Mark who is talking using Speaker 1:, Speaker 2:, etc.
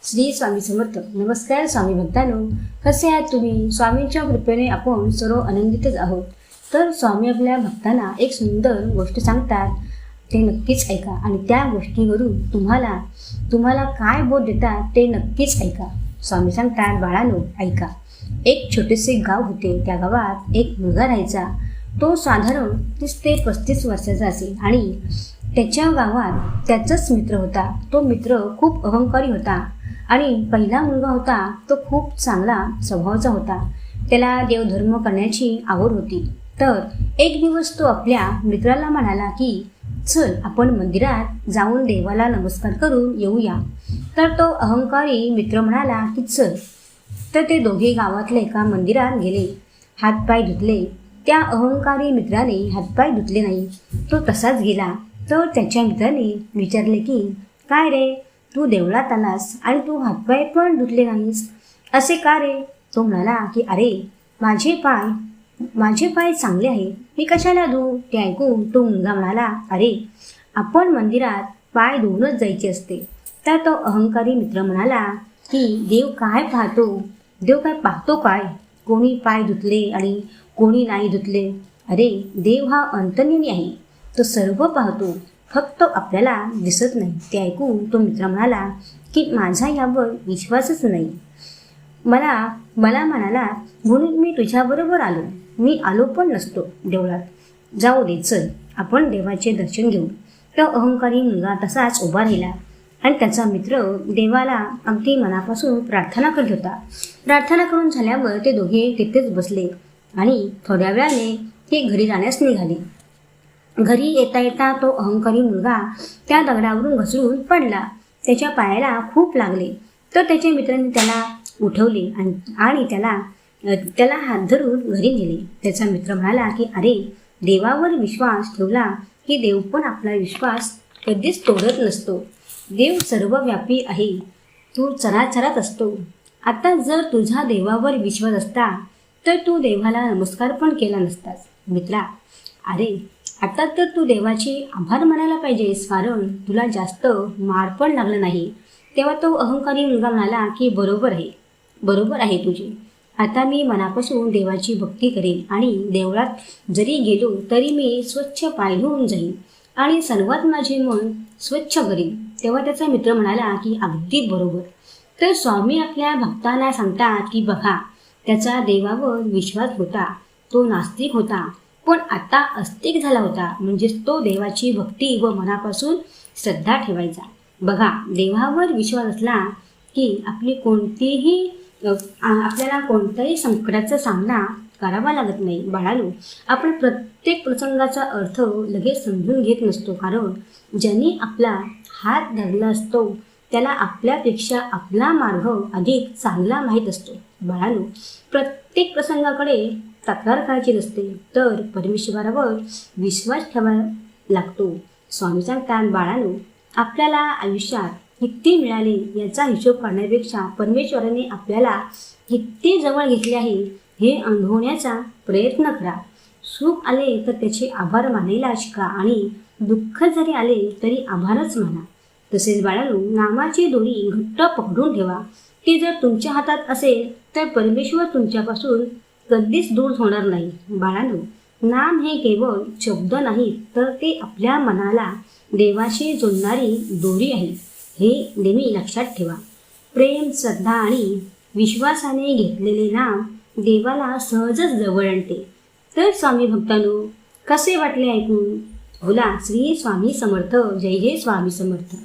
Speaker 1: श्री स्वामी समर्थ. नमस्कार स्वामी भक्तांनो, कसे आहात तुम्ही? स्वामींच्या कृपेने आपण सर्व आनंदितच आहोत. तर स्वामी आपल्या भक्तांना एक सुंदर गोष्ट सांगतात, ते नक्कीच ऐका आणि त्या गोष्टीवरून तुम्हाला काय बोध देतात ते नक्कीच ऐका. स्वामी सांगतात, बाळांनो ऐका. एक छोटेसे गाव होते. त्या गावात एक मुलगा राहायचा. तो साधारण 30 ते 35 वर्षाचा असेल आणि त्याच्या गावात त्याचाच मित्र होता. तो मित्र खूप अहंकारी होता आणि पहिला मुलगा होता तो खूप चांगला स्वभावाचा होता. त्याला देवधर्म करण्याची आवड होती. तर एक दिवस तो आपल्या मित्राला म्हणाला की चल आपण मंदिरात जाऊन देवाला नमस्कार करून येऊया. तर तो अहंकारी मित्र म्हणाला की चल. तर ते दोघे गावातल्या एका मंदिरात गेले. हातपाय धुतले. त्या अहंकारी मित्राने हातपाय धुतले नाही. तो तसाच गेला. तर त्याच्या मित्राने विचारले की काय रे, तू देवळात आलास आणि तू हातपाय पण धुतले नाहीस, असे का रे? तो म्हणाला की अरे माझे पाय चांगले आहे, मी कशाला धुऊ? ते ऐकून तो मुलगा म्हणाला, अरे आपण मंदिरात पाय धुवूनच जायचे असते. तर तो अहंकारी मित्र म्हणाला की देव काय पाहतो काय? कोणी पाय धुतले आणि कोणी नाही धुतले? अरे देव हा अंतर्यामी आहे, तो सर्व पाहतो, फक्त आपल्याला दिसत नाही. ते ऐकून तो मित्र म्हणाला की माझा यावर विश्वासच नाही. मला म्हणाला म्हणून मी तुझ्याबरोबर आलो. मी आलो पण नसतो देवळात. जाऊ दे, चल आपण देवाचे दर्शन घेऊ. तो अहंकारी मुलगा तसाच उभा राहिला आणि त्याचा मित्र देवाला अगदी मनापासून प्रार्थना करत होता. प्रार्थना करून झाल्यावर ते दोघे तिथेच बसले आणि थोड्या वेळाने ते घरी जाण्यास निघाले. घरी येता येता तो अहंकारी मुलगा त्या दगडावरून घसरून पडला. त्याच्या पायाला खूप लागले. तर त्याच्या मित्रांनी त्याला उठवले आणि त्याला हात धरून घरी नेले. त्याचा मित्र म्हणाला की अरे देवावर विश्वास ठेवला की देव पण आपला विश्वास कधीच तोडत नसतो. देव सर्वव्यापी आहे, तू चराचरात असतो. आता जर तुझा देवावर विश्वास असता तर तू देवाला नमस्कार पण केला नसतास. मित्रा, अरे आता तर तू देवाचे आभार मानायला पाहिजेस, कारण तुला जास्त मार पण लागला नाही. तेव्हा तो अहंकारी मुलगा म्हणाला की बरोबर आहे तुझे. आता मी मनापासून देवाची भक्ती करेन आणि देवळात जरी गेलो तरी मी स्वच्छ पाय धुवून जाईन आणि सर्वात माझे मन स्वच्छ करीन. तेव्हा त्याचा मित्र म्हणाला की अगदी बरोबर. तर स्वामी आपल्या भक्तांना सांगतात की बघा, त्याचा देवावर विश्वास होता, तो नास्तिक होता, पण आता आस्तिक झाला होता. म्हणजेच तो देवाची भक्ती व मनापासून श्रद्धा ठेवायचा. बघा, देवावर विश्वास असला की आपल्याला कोणत्याही संकटाचा सामना करावा लागत नाही. बाळांनो, आपण प्रत्येक प्रसंगाचा अर्थ लगेच समजून घेत नसतो, कारण ज्यांनी आपला हात धरला असतो त्याला आपल्यापेक्षा आपला मार्ग अधिक चांगला माहीत असतो. बाळांनो, प्रत्येक प्रसंगाकडे तक्रार करायची नसते, तर परमेश्वरावर विश्वास ठेवावा लागतो. स्वामी सांगतात, बाळांनो, आपल्याला आयुष्यात किती मिळाले याचा हिशोब करण्यापेक्षा परमेश्वराने आपल्याला किती जवळ घेतले आहे हे अनुभवण्याचा प्रयत्न करा. सुख आले तर त्याचे आभार मानायला शिका आणि दुःख जरी आले तरी आभारच माना. तसेच बाळांनो, नामाची दोरी घट्ट पकडून ठेवा. ती जर तुमच्या हातात असेल तर परमेश्वर तुमच्यापासून कधीच दूर होणार नाही. बाळांनो, नाम हे केवळ शब्द नाही, तर ते आपल्या मनाला देवाशी जोडणारी दोरी आहे, हे नेहमी लक्षात ठेवा. प्रेम, श्रद्धा आणि विश्वासाने घेतलेले नाम देवाला सहजच जवळ आणते. तर स्वामी भक्तांनो, कसे वाटले ऐकून? बोला श्री स्वामी समर्थ. जय जय स्वामी समर्थ.